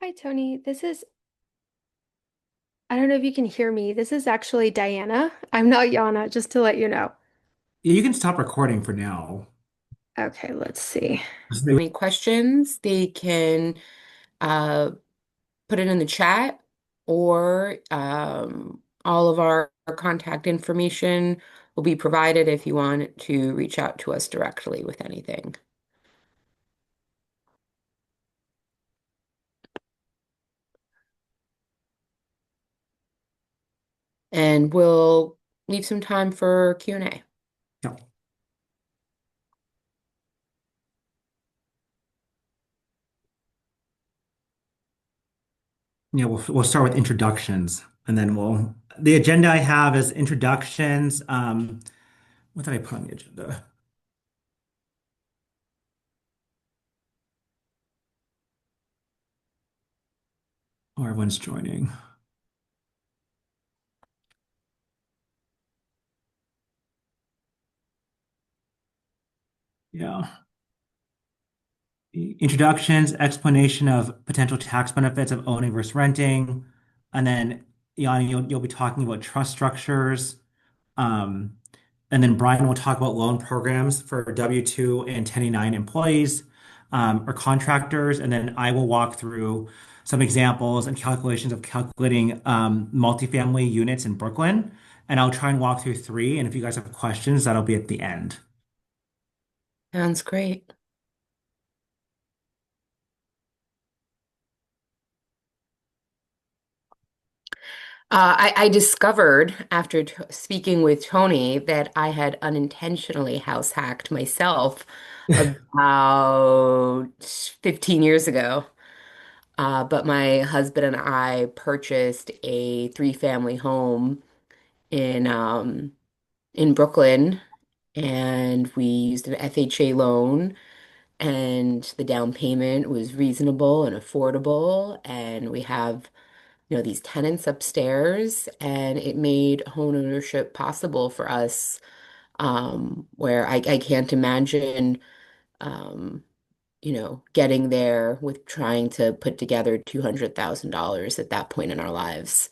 Hi, Tony. I don't know if you can hear me. This is actually Diana. I'm not Yana, just to let you know. Yeah, you can stop recording for now. Okay, let's see. Any questions, they can uh, put it in the chat or all of our contact information will be provided if you want to reach out to us directly with anything. And we'll leave some time for Q&A. Yeah, yeah, we'll start with introductions, and then the agenda I have is introductions. What did I put on the agenda? Oh, everyone's joining. Yeah. Introductions, explanation of potential tax benefits of owning versus renting, and then Yanni, you'll be talking about trust structures. Um, and then Brian will talk about loan programs for W-2 and 1099 employees or contractors. And then I will walk through some examples and calculations of calculating multifamily units in Brooklyn. And I'll try and walk through three. And if you guys have questions, that'll be at the end. Sounds great. I discovered after t speaking with Tony that I had unintentionally house hacked myself about 15 years ago. But my husband and I purchased a three-family home in in Brooklyn, and we used an FHA loan, and the down payment was reasonable and affordable, and we have, these tenants upstairs, and it made home ownership possible for us, where I can't imagine. Um, getting there with trying to put together $200,000 at that point in our lives.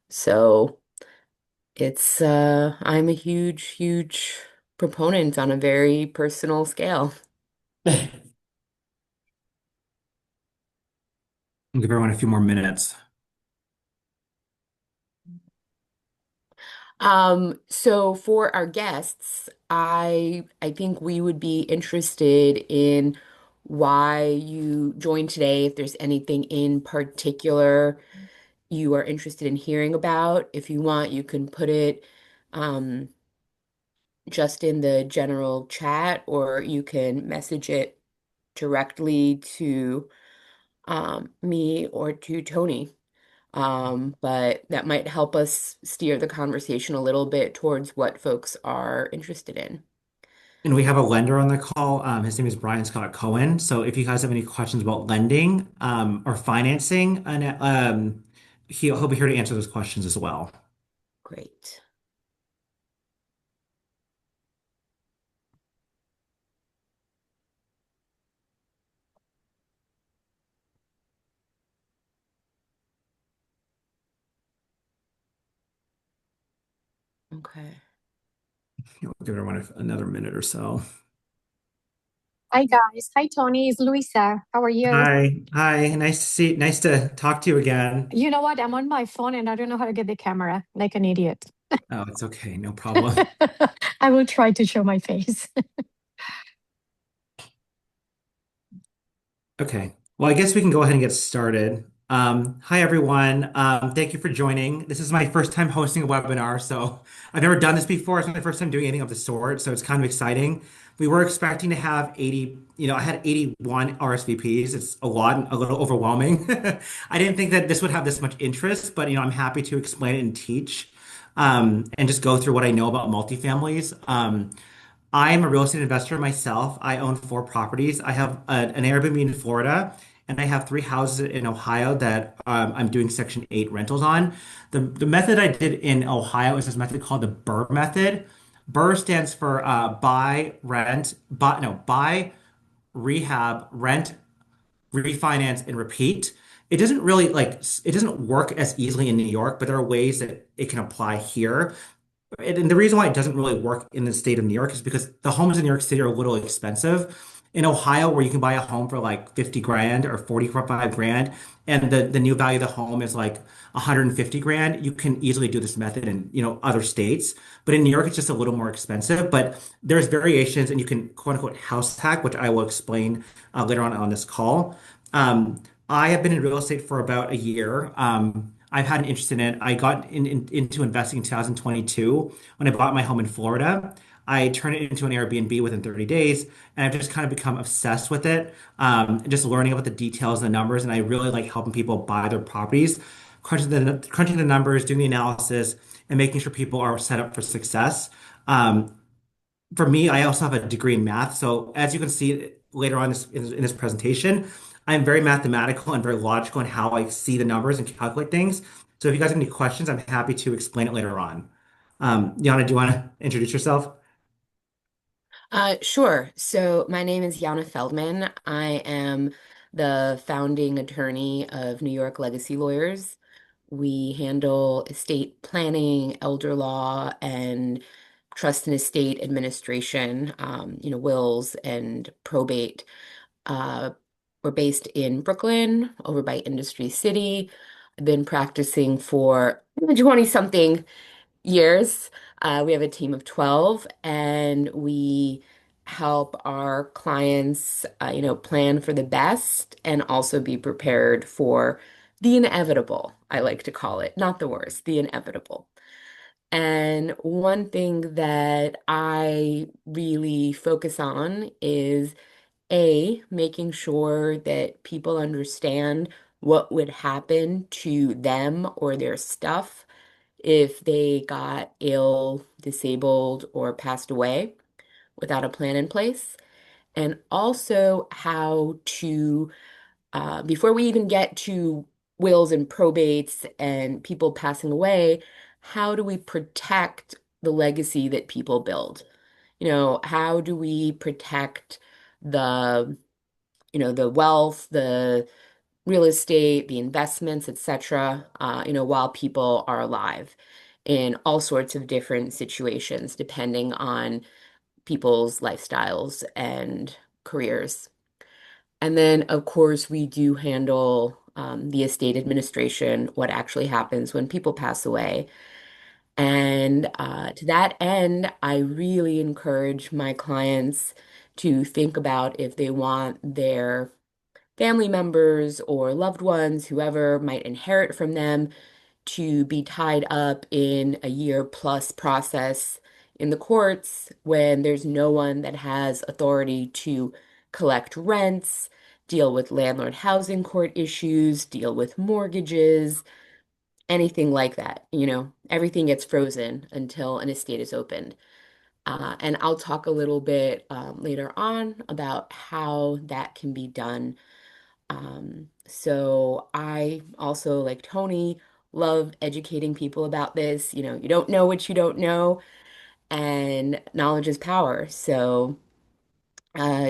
So I'm a huge, huge proponent on a very personal scale. I'll give everyone a few more minutes. So for our guests, I think we would be interested in why you joined today, if there's anything in particular you are interested in hearing about. If you want, you can put it um, just in the general chat, or you can message it directly to me or to Tony. But that might help us steer the conversation a little bit towards what folks are interested in. And we have a lender on the call. His name is Brian Scott Cohen. So if you guys have any questions about lending or financing, and he'll be here to answer those questions as well. Great. Okay. We'll give everyone another minute or so. Hi guys. Hi Tony. It's Luisa. How are you? Hi. Nice to talk to you again. You know what? I'm on my phone and I don't know how to get the camera, like an idiot. Oh, it's okay. No problem. I will try to show my face. Okay. Well, I guess we can go ahead and get started. Hi, everyone. Thank you for joining. This is my first time hosting a webinar, so I've never done this before. It's my first time doing anything of the sort, so it's kind of exciting. We were expecting to have 80, I had 81 RSVPs. It's a lot, a little overwhelming. I didn't think that this would have this much interest, but I'm happy to explain it and teach, and just go through what I know about multifamilies. I am a real estate investor myself. I own four properties. I have an Airbnb in Florida, and I have three houses in Ohio that I'm doing Section 8 rentals on. The method I did in Ohio is this method called the BRRRR method. BRRRR stands for buy, rent, buy, no, buy, rehab, rent, refinance, and repeat. it doesn't really it doesn't work as easily in New York, but there are ways that it can apply here. And the reason why it doesn't really work in the state of New York is because the homes in New York City are a little expensive. In Ohio, where you can buy a home for like 50 grand or 45 grand, and the new value of the home is like 150 grand, you can easily do this method in, other states. But in New York, it's just a little more expensive. But there's variations, and you can quote unquote house hack, which I will explain later on this call. I have been in real estate for about a year. I've had an interest in it. I got into investing in 2022 when I bought my home in Florida. I turned it into an Airbnb within 30 days, and I've just kind of become obsessed with it, and just learning about the details and the numbers. And I really like helping people buy their properties, crunching the numbers, doing the analysis, and making sure people are set up for success. For me, I also have a degree in math. So as you can see later on in this presentation, I'm very mathematical and very logical in how I see the numbers and calculate things. So if you guys have any questions, I'm happy to explain it later on. Yana, do you want to introduce yourself? Sure. So my name is Yana Feldman. I am the founding attorney of New York Legacy Lawyers. We handle estate planning, elder law, and trust and estate administration, wills and probate. Uh, we're based in Brooklyn, over by Industry City. I've been practicing for 20 something years. We have a team of 12, and we help our clients, plan for the best and also be prepared for the inevitable, I like to call it, not the worst, the inevitable. And one thing that I really focus on is making sure that people understand what would happen to them or their stuff if they got ill, disabled, or passed away without a plan in place. And also how to, before we even get to wills and probates and people passing away, how do we protect the legacy that people build? How do we protect the, the wealth, the real estate, the investments, etc., while people are alive in all sorts of different situations, depending on people's lifestyles and careers. And then, of course, we do handle the estate administration, what actually happens when people pass away. And to that end, I really encourage my clients to think about if they want their family members or loved ones, whoever might inherit from them, to be tied up in a year plus process in the courts when there's no one that has authority to collect rents, deal with landlord housing court issues, deal with mortgages, anything like that. Everything gets frozen until an estate is opened. And I'll talk a little bit later on about how that can be done. So I also, like Tony, love educating people about this. You don't know what you don't know, and knowledge is power. So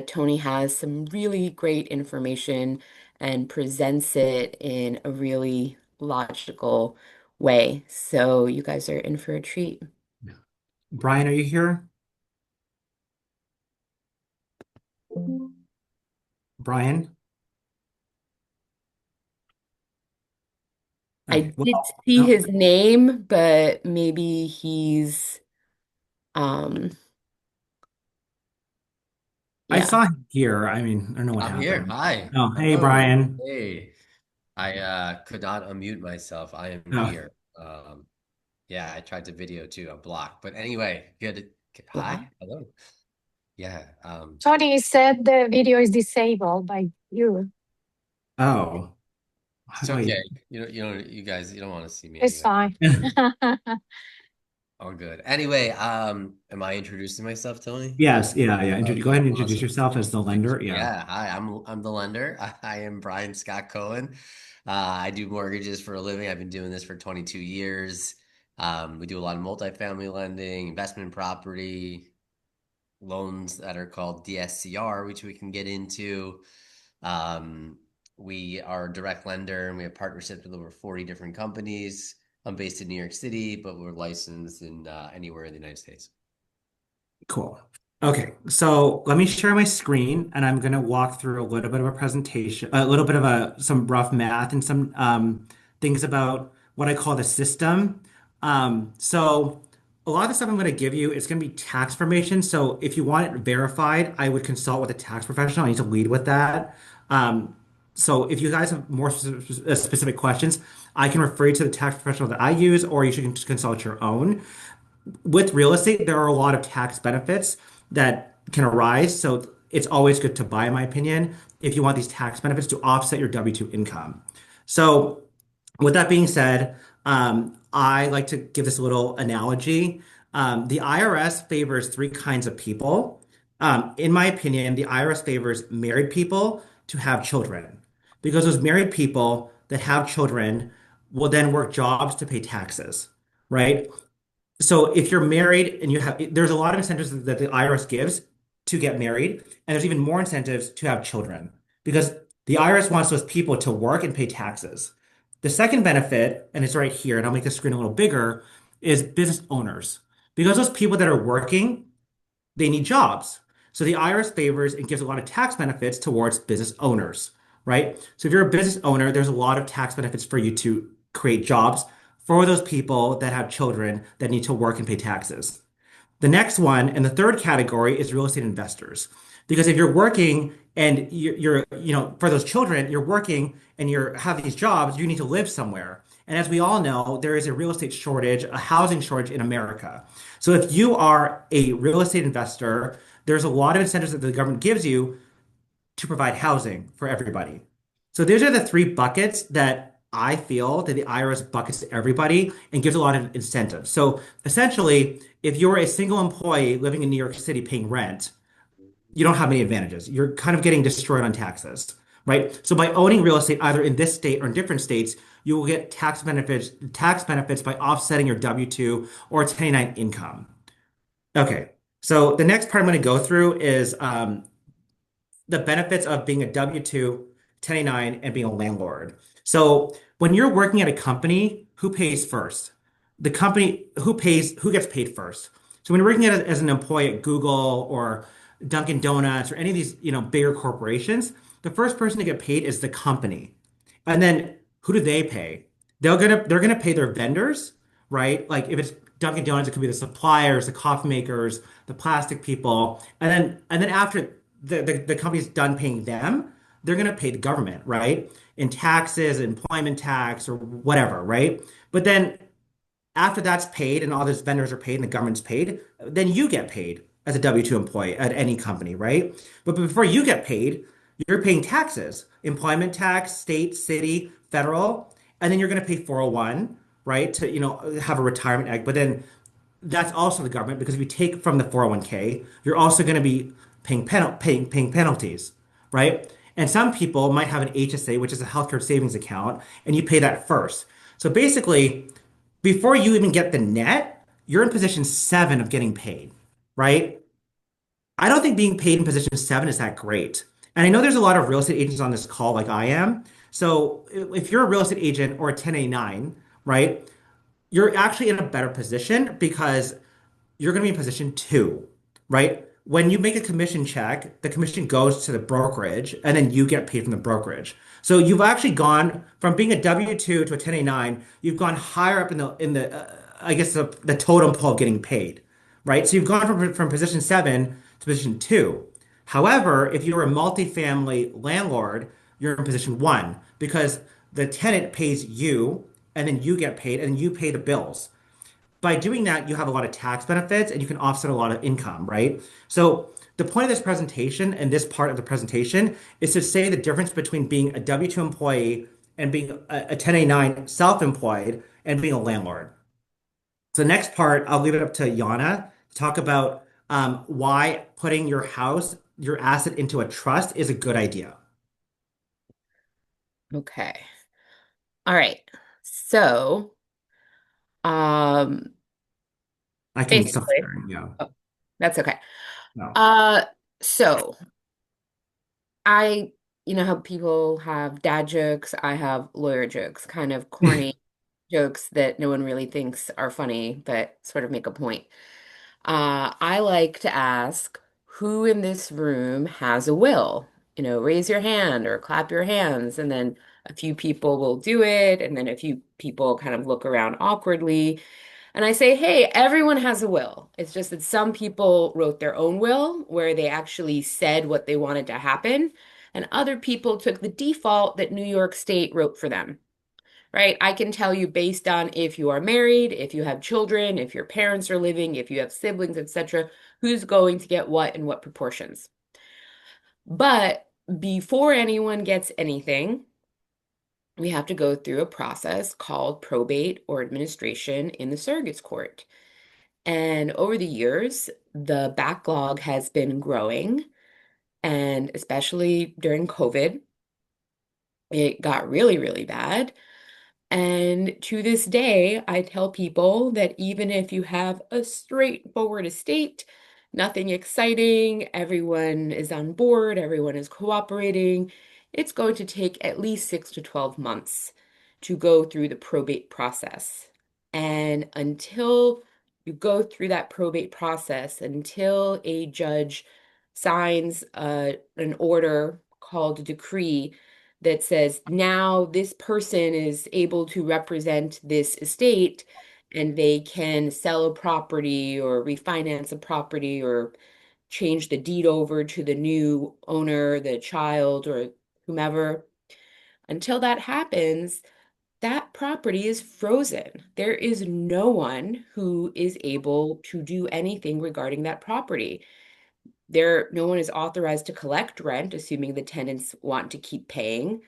Tony has some really great information and presents it in a really logical way. So you guys are in for a treat. Brian, are you here? Brian? Okay. I did Well, see no, his name, but maybe he's, um, I yeah. saw him here. I mean, I don't know what I'm here. happened. Hi. Oh, hey, Hello. Brian. Hey. I could not unmute myself. I am Oh, here. Yeah, I tried to video too. I'm blocked. But anyway, good. Hi. Hello. Yeah. Tony said the video is disabled by you. oh, how It's do I? okay. You guys, you don't want to see me It's anyway. fine. All good. Anyway, am I introducing myself, Tony? Yes, yeah, yeah. Go Okay, ahead and introduce awesome. yourself as the lender. Yeah. Yeah, hi, I'm the lender. I am Brian Scott Cohen. I do mortgages for a living. I've been doing this for 22 years. We do a lot of multifamily lending, investment property, loans that are called DSCR, which we can get into. Um, We are a direct lender and we have partnerships with over 40 different companies. I'm based in New York City, but we're licensed in anywhere in the United States. Cool. Okay, so let me share my screen and I'm going to walk through a little bit of a presentation, a little bit of some rough math and some things about what I call the system. So a lot of the stuff I'm going to give you is going to be tax information. So if you want it verified, I would consult with a tax professional. I need to lead with that. Um, so if you guys have more specific questions, I can refer you to the tax professional that I use, or you should consult your own. With real estate, there are a lot of tax benefits that can arise. So it's always good to buy, in my opinion, if you want these tax benefits to offset your W-2 income. So with that being said, I like to give this a little analogy. The IRS favors three kinds of people. In my opinion, the IRS favors married people to have children because those married people that have children will then work jobs to pay taxes, right? So if you're married and there's a lot of incentives that the IRS gives to get married, and there's even more incentives to have children because the IRS wants those people to work and pay taxes. The second benefit, and it's right here, and I'll make the screen a little bigger, is business owners. Because those people that are working, they need jobs. So the IRS favors and gives a lot of tax benefits towards business owners, right? So if you're a business owner, there's a lot of tax benefits for you to create jobs for those people that have children that need to work and pay taxes. The next one and the third category is real estate investors. Because if you're working and for those children, you're working and you're have these jobs, you need to live somewhere. And as we all know, there is a real estate shortage, a housing shortage in America. So if you are a real estate investor, there's a lot of incentives that the government gives you to provide housing for everybody. So these are the three buckets that I feel that the IRS buckets to everybody and gives a lot of incentives. So essentially, if you're a single employee living in New York City paying rent, you don't have many advantages. You're kind of getting destroyed on taxes, right? So by owning real estate either in this state or in different states, you will get tax benefits by offsetting your W-2 or 1099 income. Okay. So the next part I'm going to go through is the benefits of being a W-2, 1099, and being a landlord. So when you're working at a company, who pays first? The company who gets paid first. So when you're working as an employee at Google or Dunkin' Donuts or any of these, bigger corporations, the first person to get paid is the company. And then who do they pay? They're gonna pay their vendors, right? Like if it's Dunkin' Donuts, it could be the suppliers, the coffee makers, the plastic people, and then after the company's done paying them, they're gonna pay the government, right? In taxes, employment tax, or whatever, right? But then after that's paid and all those vendors are paid and the government's paid, then you get paid as a W-2 employee at any company, right? But before you get paid, you're paying taxes, employment tax, state, city, federal, and then you're going to pay 401, right? To, have a retirement egg. But then that's also the government because if you take from the 401k, you're also going to be paying penalties, right? And some people might have an HSA, which is a healthcare savings account, and you pay that first. So basically, before you even get the net, you're in position seven of getting paid, right? I don't think being paid in position seven is that great. And I know there's a lot of real estate agents on this call, like I am. So if you're a real estate agent or a 1099, right, you're actually in a better position because you're going to be in position two, right? When you make a commission check, the commission goes to the brokerage and then you get paid from the brokerage. So you've actually gone from being a W-2 to a 1099, you've gone higher up in the I guess the totem pole of getting paid, right? So you've gone from position seven to position two. However, if you're a multifamily landlord, you're in position one because the tenant pays you and then you get paid and you pay the bills. By doing that, you have a lot of tax benefits and you can offset a lot of income, right? So the point of this presentation and this part of the presentation is to say the difference between being a W-2 employee and being a 1099 self-employed and being a landlord. So the next part, I'll leave it up to Yana to talk about why putting your house, your asset into a trust is a good idea. Okay. All right. So, um, I can stop basically, sharing. Yeah. oh, that's okay. No. Uh, so I you know how people have dad jokes? I have lawyer jokes, kind of corny jokes that no one really thinks are funny, but sort of make a point. I like to ask, who in this room has a will? You know, raise your hand or clap your hands, and then a few people will do it, and then a few people kind of look around awkwardly. And I say, hey, everyone has a will. It's just that some people wrote their own will where they actually said what they wanted to happen, and other people took the default that New York State wrote for them, right? I can tell you based on if you are married, if you have children, if your parents are living, if you have siblings, etc., who's going to get what in what proportions. But before anyone gets anything, we have to go through a process called probate or administration in the surrogates court. And over the years, the backlog has been growing, and especially during COVID, it got really, really bad. And to this day, I tell people that even if you have a straightforward estate, nothing exciting, everyone is on board, everyone is cooperating, it's going to take at least 6 to 12 months to go through the probate process. And until you go through that probate process, until a judge signs an order called a decree that says now this person is able to represent this estate and they can sell a property or refinance a property or change the deed over to the new owner, the child, or whomever. Until that happens, that property is frozen. There is no one who is able to do anything regarding that property. No one is authorized to collect rent, assuming the tenants want to keep paying.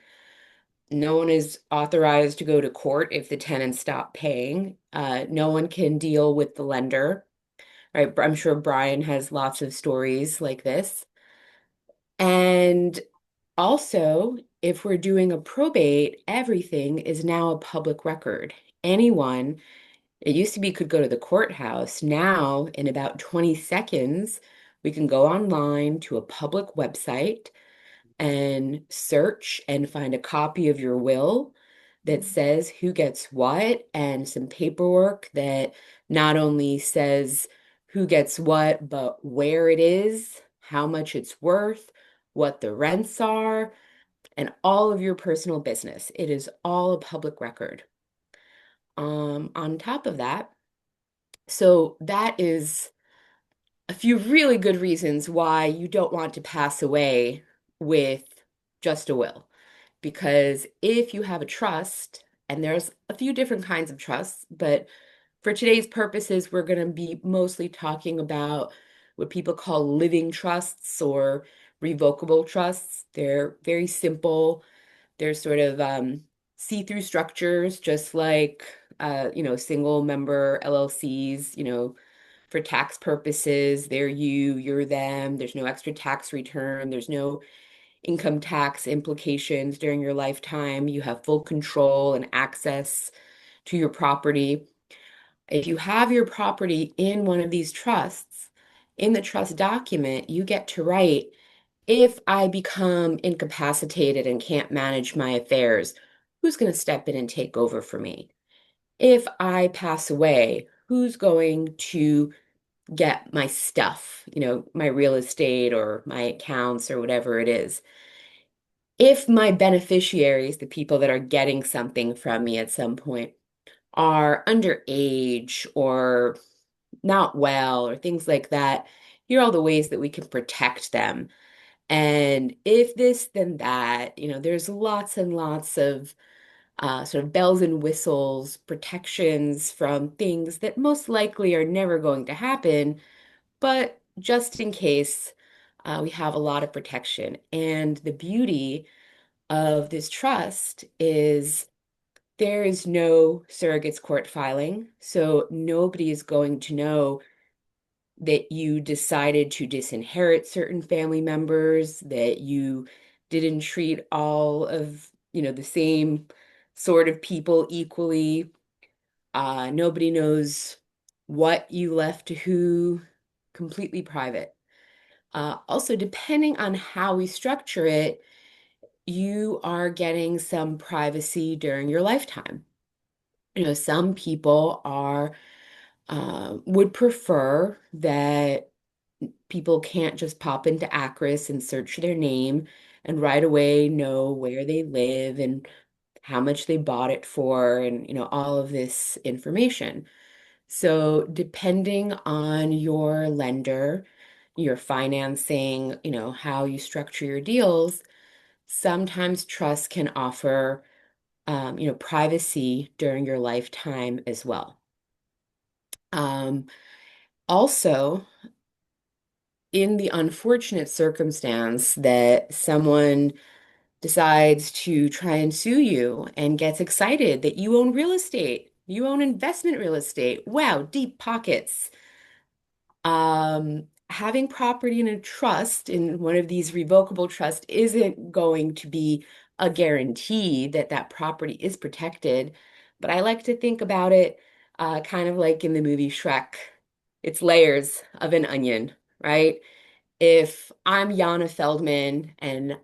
No one is authorized to go to court if the tenants stop paying. No one can deal with the lender, right? I'm sure Brian has lots of stories like this. And also, if we're doing a probate, everything is now a public record. Anyone, it used to be could go to the courthouse. Now, in about 20 seconds, we can go online to a public website and search and find a copy of your will that says who gets what and some paperwork that not only says who gets what, but where it is, how much it's worth, what the rents are, and all of your personal business. It is all a public record. On top of that, so that is a few really good reasons why you don't want to pass away with just a will. Because if you have a trust, and there's a few different kinds of trusts, but for today's purposes, we're going to be mostly talking about what people call living trusts or revocable trusts. They're very simple. They're sort of see-through structures, just like single member LLCs, for tax purposes, they're you, you're them. There's no extra tax return. There's no income tax implications during your lifetime. You have full control and access to your property. If you have your property in one of these trusts, in the trust document, you get to write, if I become incapacitated and can't manage my affairs, who's going to step in and take over for me? If I pass away, who's going to get my stuff, my real estate or my accounts or whatever it is? If my beneficiaries, the people that are getting something from me at some point, are underage or not well or things like that, here are all the ways that we can protect them. And if this, then that, there's lots and lots of sort of bells and whistles, protections from things that most likely are never going to happen, but just in case, we have a lot of protection. And the beauty of this trust is there is no surrogates court filing, so nobody is going to know that you decided to disinherit certain family members, that you didn't treat all of, the same sort of people equally. Nobody knows what you left to who, completely private. Also, depending on how we structure it, you are getting some privacy during your lifetime. Some people are would prefer that people can't just pop into Acris and search their name and right away know where they live and how much they bought it for and all of this information. So depending on your lender, your financing, how you structure your deals, sometimes trusts can offer privacy during your lifetime as well. Um, Also, in the unfortunate circumstance that someone decides to try and sue you and gets excited that you own real estate, you own investment real estate. Wow, deep pockets. Having property in a trust, in one of these revocable trusts, isn't going to be a guarantee that that property is protected. But I like to think about it kind of like in the movie Shrek. It's layers of an onion, right? If I'm Jana Feldman and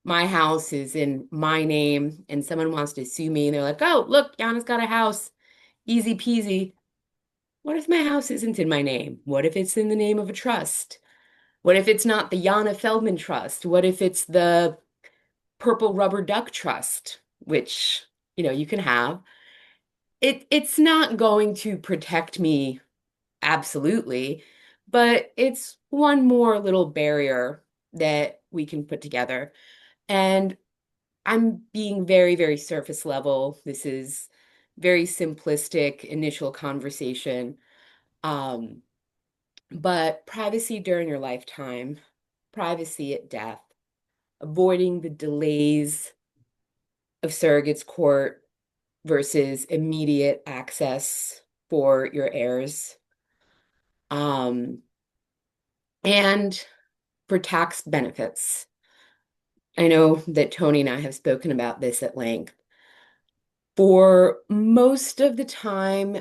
my house is in my name and someone wants to sue me and they're like, oh, look, Jana's got a house, easy peasy. What if my house isn't in my name? What if it's in the name of a trust? What if it's not the Jana Feldman Trust? What if it's the Purple Rubber Duck Trust, which, you can have? It's not going to protect me absolutely, but it's one more little barrier that we can put together. And I'm being very, very surface level. This is very simplistic initial conversation. Um, but privacy during your lifetime, privacy at death, avoiding the delays of surrogate's court versus immediate access for your heirs. Um, and for tax benefits. I know that Tony and I have spoken about this at length. For most of the time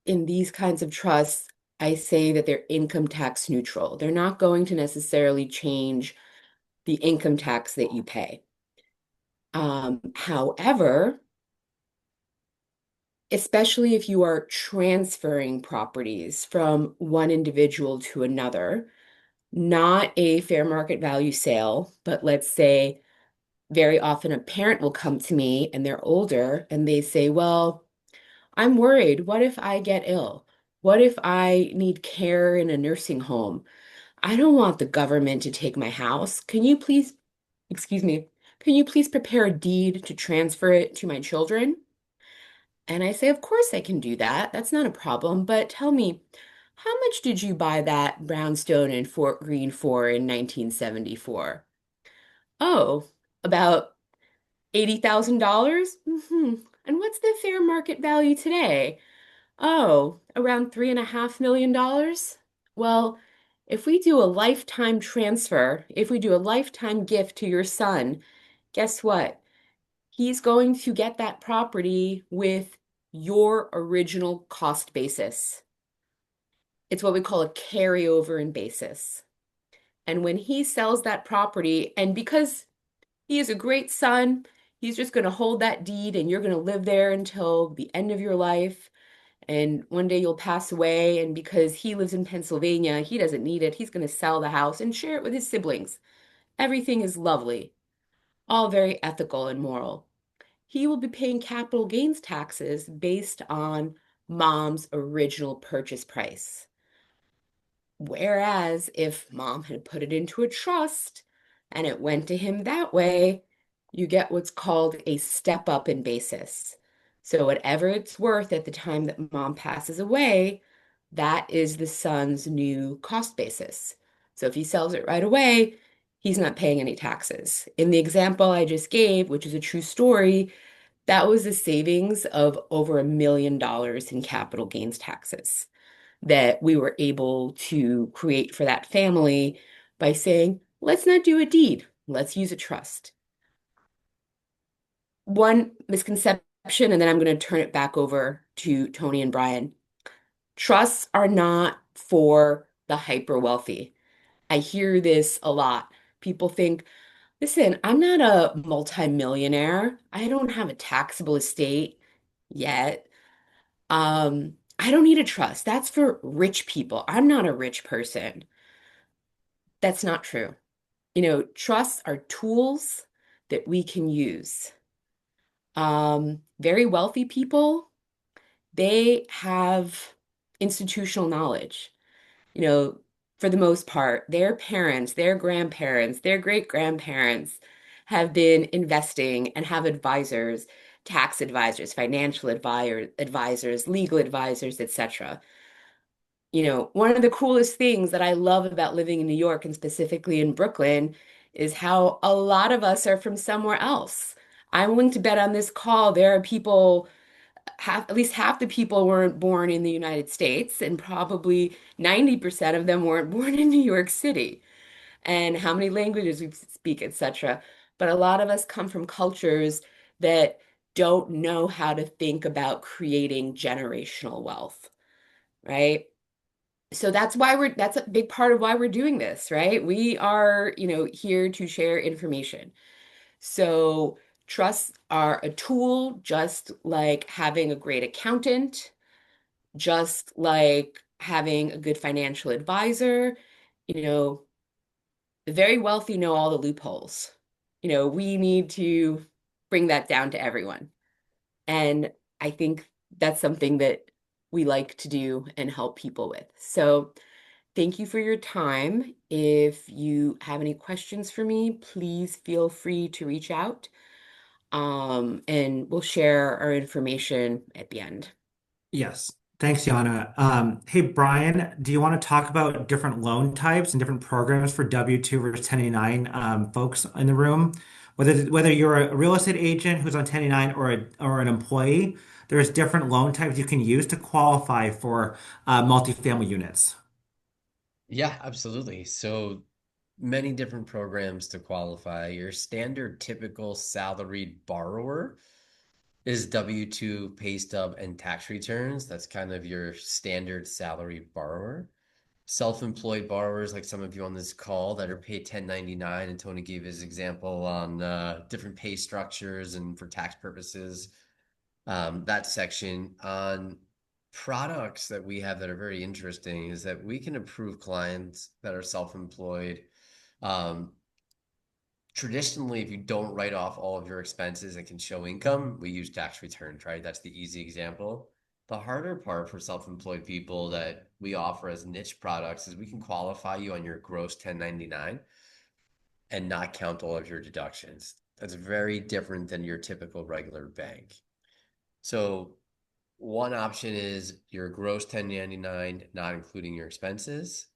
in these kinds of trusts, I say that they're income tax neutral. They're not going to necessarily change the income tax that you pay. However, especially if you are transferring properties from one individual to another, not a fair market value sale, but let's say very often a parent will come to me and they're older and they say, well, I'm worried. What if I get ill? What if I need care in a nursing home? I don't want the government to take my house. Excuse me, can you please prepare a deed to transfer it to my children? And I say, of course I can do that. That's not a problem. But tell me, how much did you buy that brownstone in Fort Greene for in 1974? Oh, about $80,000? And what's the fair market value today? Oh, around $3.5 million? Well, if we do a lifetime transfer, if we do a lifetime gift to your son, guess what? He's going to get that property with your original cost basis. It's what we call a carryover in basis. And when he sells that property, and because he is a great son, he's just going to hold that deed and you're going to live there until the end of your life. And one day you'll pass away. And because he lives in Pennsylvania, he doesn't need it. He's going to sell the house and share it with his siblings. Everything is lovely, all very ethical and moral. He will be paying capital gains taxes based on mom's original purchase price. Whereas if mom had put it into a trust and it went to him that way, you get what's called a step up in basis. So whatever it's worth at the time that mom passes away, that is the son's new cost basis. So if he sells it right away, he's not paying any taxes. In the example I just gave, which is a true story, that was a savings of over $1 million in capital gains taxes that we were able to create for that family by saying, let's not do a deed, let's use a trust. One misconception, and then I'm going to turn it back over to Tony and Brian. Trusts are not for the hyper wealthy. I hear this a lot. People think, Listen, I'm not a multimillionaire. I don't have a taxable estate yet. I don't need a trust. That's for rich people. I'm not a rich person. That's not true. Trusts are tools that we can use. Very wealthy people, they have institutional knowledge. you know, for the most part, their parents, their grandparents, their great-grandparents have been investing and have advisors, tax advisors, financial advisors, legal advisors, etc. One of the coolest things that I love about living in New York and specifically in Brooklyn is how a lot of us are from somewhere else. I'm willing to bet on this call there are people at least half the people weren't born in the United States, and probably 90% of them weren't born in New York City, and how many languages we speak, etc. But a lot of us come from cultures that don't know how to think about creating generational wealth, right? So that's a big part of why we're doing this, right? We are, here to share information. So trusts are a tool, just like having a great accountant, just like having a good financial advisor. You know, the very wealthy know all the loopholes. We need to bring that down to everyone. And I think that's something that we like to do and help people with. So thank you for your time. If you have any questions for me, please feel free to reach out. And we'll share our information at the end. Yes. Thanks, Yana. Hey, Brian, do you want to talk about different loan types and different programs for W-2 versus 1099 folks in the room? Whether you're a real estate agent who's on 1099 or an employee, there's different loan types you can use to qualify for multifamily units. Yeah, absolutely. So many different programs to qualify. Your standard typical salaried borrower is W-2 pay stub and tax returns. That's kind of your standard salary borrower. Self-employed borrowers, like some of you on this call that are paid 1099, and Tony gave his example on different pay structures and for tax purposes, that section on products that we have that are very interesting is that we can approve clients that are self-employed. Um, Traditionally, if you don't write off all of your expenses and can show income, we use tax returns, right? That's the easy example. The harder part for self-employed people that we offer as niche products is we can qualify you on your gross 1099 and not count all of your deductions. That's very different than your typical regular bank. So one option is your gross 1099, not including your expenses.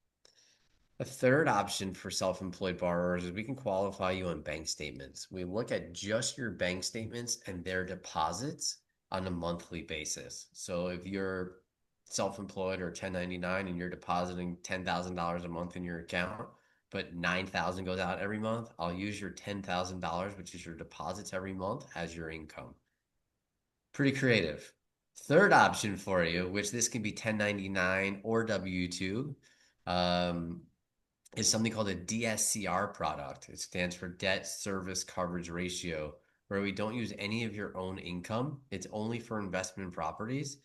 A third option for self-employed borrowers is we can qualify you on bank statements. We look at just your bank statements and their deposits on a monthly basis. So if you're self-employed or 1099 and you're depositing $10,000 a month in your account, but 9,000 goes out every month, I'll use your $10,000, which is your deposits every month, as your income. Pretty creative. Third option for you, which this can be 1099 or W-2, is something called a DSCR product. It stands for debt service coverage ratio, where we don't use any of your own income. It's only for investment properties.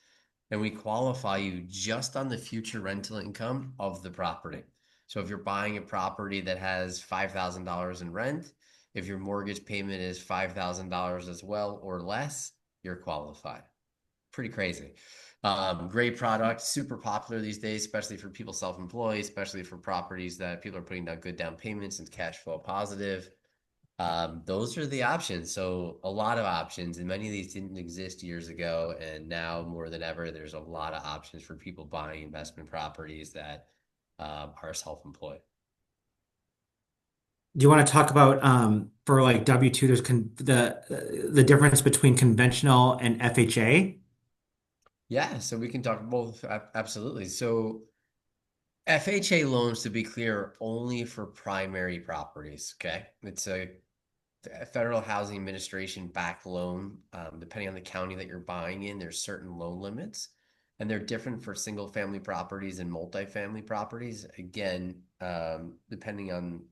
And we qualify you just on the future rental income of the property. So if you're buying a property that has $5,000 in rent, if your mortgage payment is $5,000 as well or less, you're qualified. Pretty crazy. Great product, super popular these days, especially for people self-employed, especially for properties that people are putting down good down payments and cash flow positive. Those are the options. So a lot of options, and many of these didn't exist years ago. And now more than ever, there's a lot of options for people buying investment properties that are self-employed. Do you want to talk about for like W-2, there's the difference between conventional and FHA? Yeah, so we can talk both. Absolutely. So FHA loans, to be clear, are only for primary properties. Okay. It's a Federal Housing Administration backed loan. Depending on the county that you're buying in, there's certain loan limits, and they're different for single family properties and multifamily properties. Again, depending on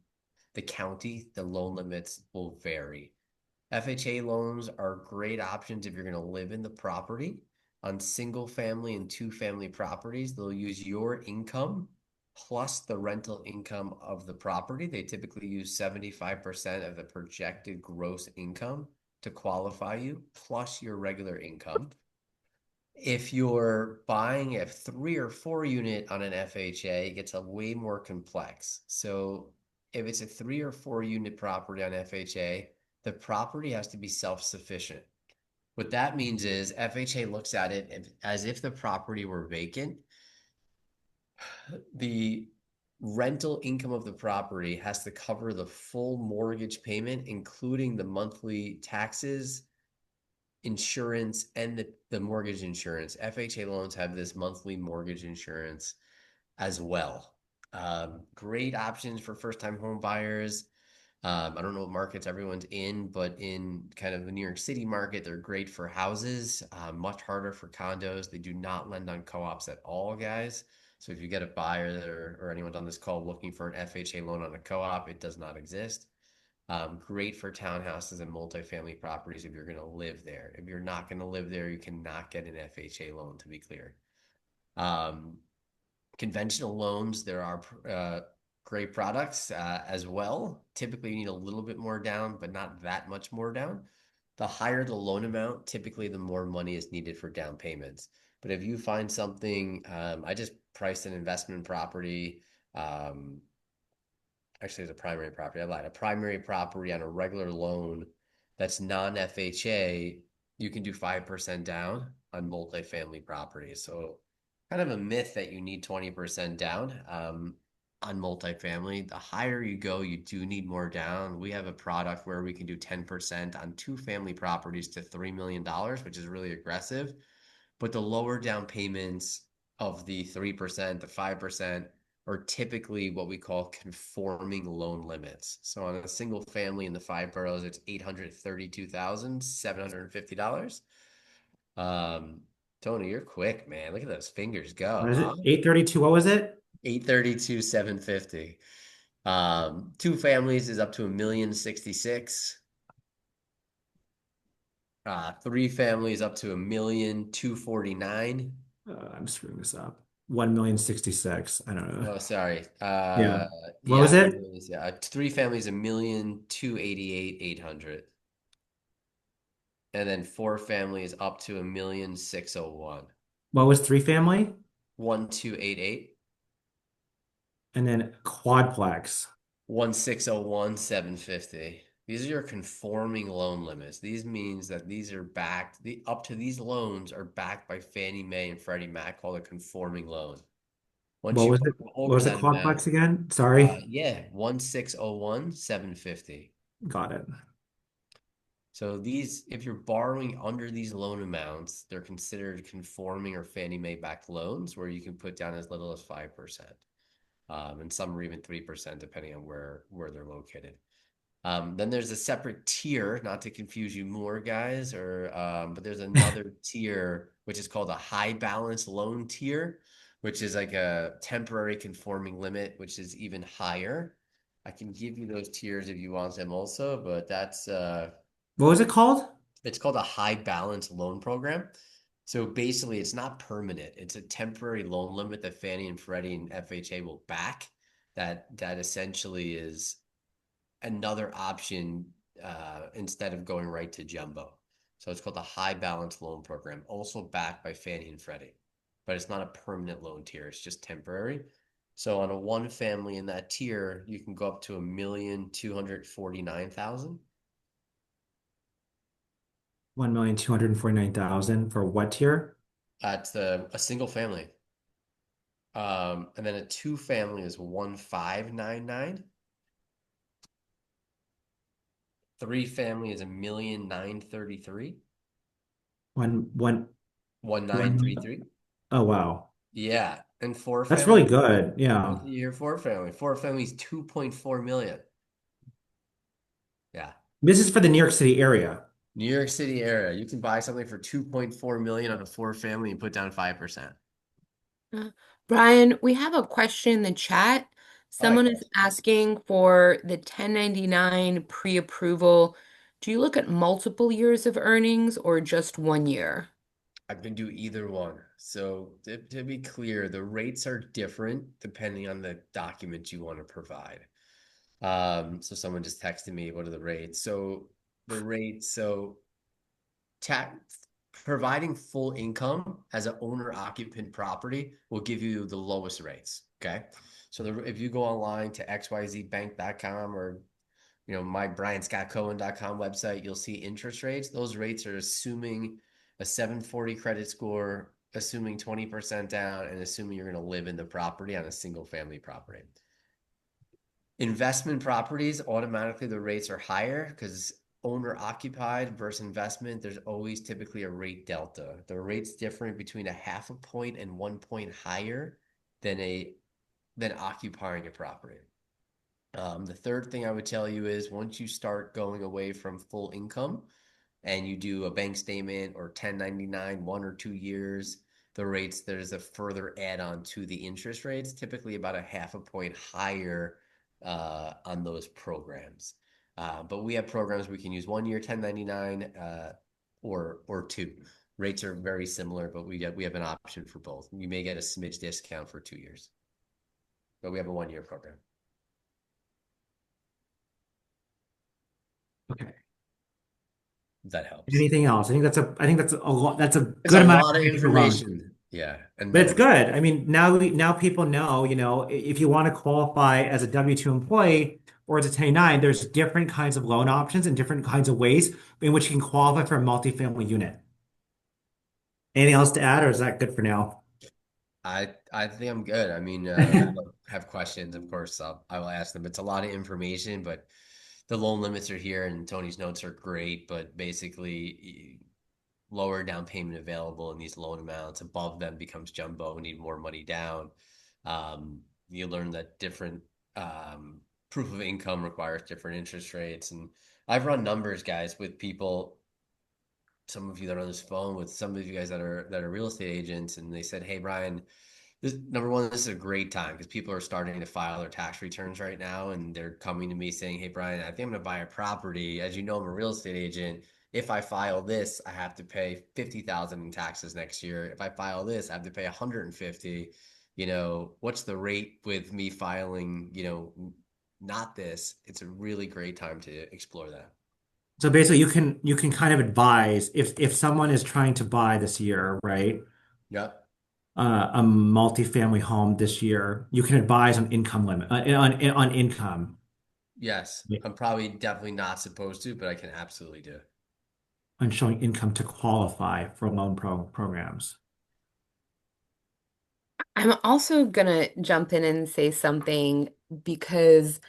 the county, the loan limits will vary. FHA loans are great options if you're going to live in the property. On single family and two family properties, they'll use your income plus the rental income of the property. They typically use 75% of the projected gross income to qualify you, plus your regular income. If you're buying a 3 or 4 unit on an FHA, it gets a way more complex. So if it's a 3 or 4 unit property on FHA, the property has to be self-sufficient. What that means is FHA looks at it as if the property were vacant. The rental income of the property has to cover the full mortgage payment, including the monthly taxes, insurance, and the mortgage insurance. FHA loans have this monthly mortgage insurance as well. Great options for first-time home buyers. I don't know what markets everyone's in, but in kind of the New York City market, they're great for houses, much harder for condos. They do not lend on co-ops at all, guys. So if you get a buyer or anyone on this call looking for an FHA loan on a co-op, it does not exist. Great for townhouses and multifamily properties if you're going to live there. If you're not going to live there, you cannot get an FHA loan, to be clear. Conventional loans, there are great products as well. Typically, you need a little bit more down, but not that much more down. The higher the loan amount, typically the more money is needed for down payments. But if you find something, I just priced an investment property. Actually, it's a primary property. I lied. A primary property on a regular loan that's non-FHA, you can do 5% down on multifamily properties. So kind of a myth that you need 20% down on multifamily. The higher you go, you do need more down. We have a product where we can do 10% on two family properties to $3 million, which is really aggressive. But the lower down payments of the 3%, the 5%, are typically what we call conforming loan limits. So on a single family in the 5 boroughs, it's $832,750. Tony, you're quick, man. Look at those fingers go, What is huh? it? 832. What was it? 832,750. Two families is up to $1,066,000. Three families up to $1,249,000. I'm screwing this up. 1,066. I don't know. Oh, sorry. Yeah. What Yeah, was it? three families, 1,288,800. And then four families up to 1,601,000. What was three family? 1,288. And then quadplex. 1,601,750. These are your conforming loan limits. These means that these are backed, up to these loans are backed by Fannie Mae and Freddie Mac, called a conforming loan. Once What you was it? go What over was the that amount, quadplex again? Sorry. yeah, 1,601,750. Got it. So these, if you're borrowing under these loan amounts, they're considered conforming or Fannie Mae backed loans, where you can put down as little as 5%. And some are even 3%, depending on where they're located. Then there's a separate tier, not to confuse you more, guys, but there's another tier which is called a high balance loan tier, which is like a temporary conforming limit, which is even higher. I can give you those tiers if you want them also, but that's What was it called? it's called a high balance loan program. So basically, it's not permanent. It's a temporary loan limit that Fannie and Freddie and FHA will back. That essentially is another option instead of going right to jumbo. So it's called the high balance loan program, also backed by Fannie and Freddie. But it's not a permanent loan tier. It's just temporary. So on a one family in that tier, you can go up to 1,249,000. 1,249,000 for what tier? At a single family. And then a two family is 1,599. Three family is 1,933. One. 1,933. Oh, wow. Yeah. And four That's really family. good. Yeah. What's the year four family? Four family is 2.4 million. Yeah. This is for the New York City area. New York City area. You can buy something for 2.4 million on a four family and put down 5%. Brian, we have a question in the chat Hi, Someone is asking for the 1099 pre-approval. Do you look at multiple years of earnings or just 1 year? I can do either one. So to be clear, the rates are different depending on the document you want to provide. So someone just texted me, what are the rates? So the rates, so tax providing full income as an owner occupant property will give you the lowest rates. Okay. So if you go online to xyzbank.com or my bryanscottcohen.com website, you'll see interest rates. Those rates are assuming a 740 credit score, assuming 20% down, and assuming you're going to live in the property on a single family property. Investment properties, automatically the rates are higher because owner occupied versus investment, there's always typically a rate delta. The rate's different between a half a point and 1 point higher than occupying a property. The third thing I would tell you is once you start going away from full income and you do a bank statement or 1099, 1 or 2 years, there's a further add-on to the interest rates, typically about a half a point higher on those programs. But we have programs we can use 1 year 1099 or two. Rates are very similar, but we have an option for both. You may get a smidge discount for 2 years, but we have a 1 year program. Okay. That helps. Anything else? I think that's a lot. That's a It's good a amount lot of of information. information. Yeah. And But it's then good. I mean, now people know, if you want to qualify as a W-2 employee or as a 1099, there's different kinds of loan options and different kinds of ways in which you can qualify for a multifamily unit. Anything else to add, or is that good for now? I think I'm good. I mean, if you have questions, of course, I will ask them. It's a lot of information, but the loan limits are here, and Tony's notes are great. But basically, lower down payment available in these loan amounts. Above them becomes jumbo. We need more money down. You learn that different proof of income requires different interest rates, and I've run numbers, guys, with people. Some of you that are on this phone with some of you guys that are real estate agents, and they said, "Hey, Brian, this number one, this is a great time because people are starting to file their tax returns right now, and they're coming to me saying, 'Hey, Brian, I think I'm going to buy a property. As you know, I'm a real estate agent. If I file this, I have to pay 50,000 in taxes next year. If I file this, I have to pay 150. What's the rate with me filing, not this?'" It's a really great time to explore that. So basically, you can kind of advise if someone is trying to buy this year, right? Yep. A multifamily home this year, you can advise on income limit on income, Yes. I'm probably definitely not supposed to, but I can absolutely do it. on showing income to qualify for loan programs. I'm also gonna jump in and say something because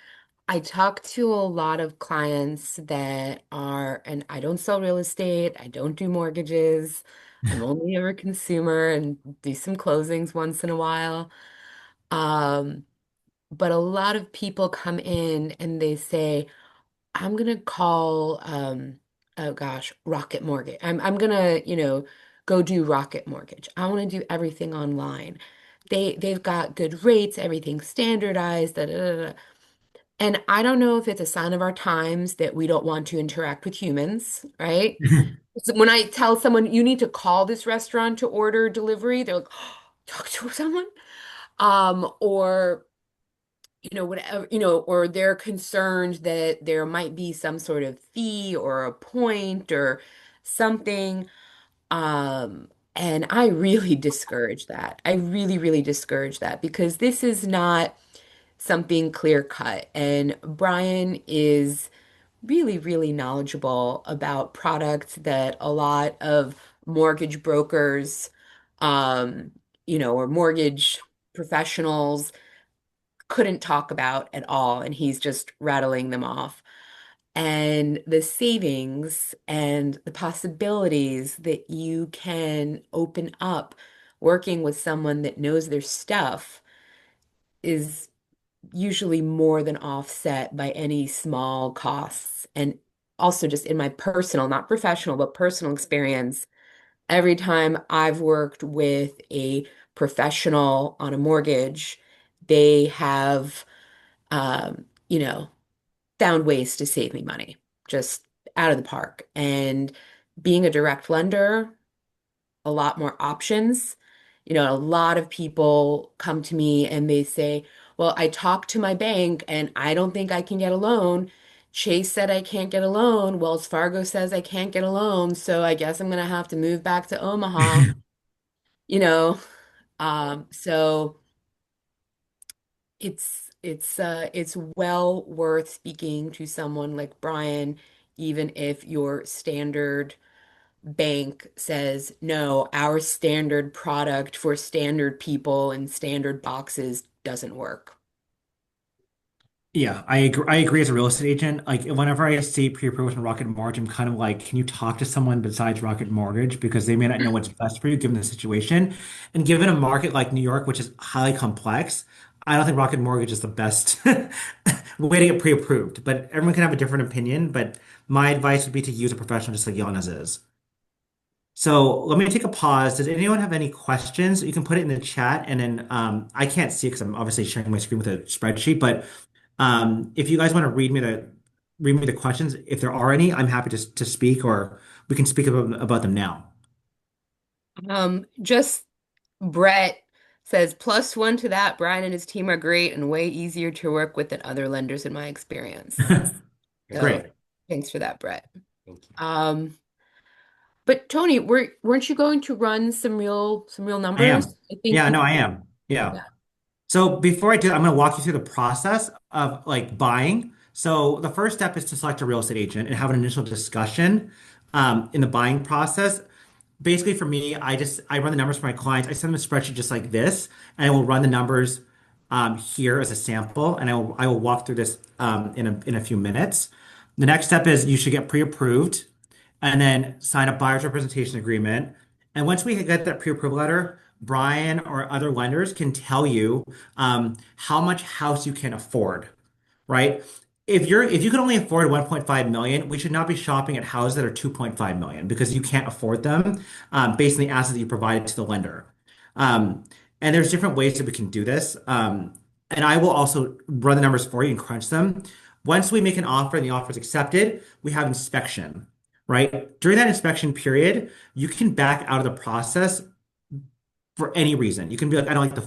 I talk to a lot of clients that are, and I don't sell real estate, I don't do mortgages, I'm only a consumer and do some closings once in a while. Um, but a lot of people come in and they say, I'm gonna call oh gosh, Rocket Mortgage. I'm gonna, go do Rocket Mortgage. I want to do everything online. They've got good rates, everything's standardized, da, da, da, da. And I don't know if it's a sign of our times that we don't want to interact with humans, right? So when I tell someone you need to call this restaurant to order delivery, they're like, talk to someone. Or whatever, or they're concerned that there might be some sort of fee or a point or something. And I really discourage that. I really, really discourage that because this is not something clear cut. And Brian is really, really knowledgeable about products that a lot of mortgage brokers, or mortgage professionals couldn't talk about at all, and he's just rattling them off. And the savings and the possibilities that you can open up working with someone that knows their stuff is usually more than offset by any small costs. And also, just in my personal, not professional, but personal experience, every time I've worked with a professional on a mortgage, they have you know, found ways to save me money, just out of the park. And being a direct lender, a lot more options. A lot of people come to me and they say, well, I talked to my bank and I don't think I can get a loan. Chase said I can't get a loan. Wells Fargo says I can't get a loan. So I guess I'm going to have to move back to Omaha, you know. So it's well worth speaking to someone like Brian, even if your standard bank says, no, our standard product for standard people and standard boxes doesn't work. Yeah, I agree as a real estate agent. Like whenever I see pre-approved from Rocket Mortgage, I'm kind of like, can you talk to someone besides Rocket Mortgage? Because they may not know what's best for you given the situation. And given a market like New York, which is highly complex, I don't think Rocket Mortgage is the best way to get pre-approved. But everyone can have a different opinion. But my advice would be to use a professional just like Yana's is. So let me take a pause. Does anyone have any questions? You can put it in the chat, and then I can't see because I'm obviously sharing my screen with a spreadsheet. But if you guys want to read me the questions, if there are any, I'm happy to speak, or we can speak about them now. Just Brett says, plus one to that, Brian and his team are great and way easier to work with than other lenders in my experience. So Great. thanks for that, Brett. Thank you. But Tony, weren't you going to run some real I numbers? am. I think Yeah, you no, I am. Yeah. yeah. So before I do, I'm going to walk you through the process of like buying. So the first step is to select a real estate agent and have an initial discussion in the buying process. Basically, for me, I run the numbers for my clients. I send them a spreadsheet just like this, and I will run the numbers here as a sample, and I will walk through this in a few minutes. The next step is you should get pre-approved and then sign a buyer's representation agreement. And once we get that pre-approval letter, Brian or other lenders can tell you how much house you can afford, right? If you can only afford 1.5 million, we should not be shopping at houses that are 2.5 million because you can't afford them based on the assets that you provided to the lender. Um, and there's different ways that we can do this. And I will also run the numbers for you and crunch them. Once we make an offer and the offer is accepted, we have inspection, right? During that inspection period, you can back out of the process for any reason. You can be like, I don't like the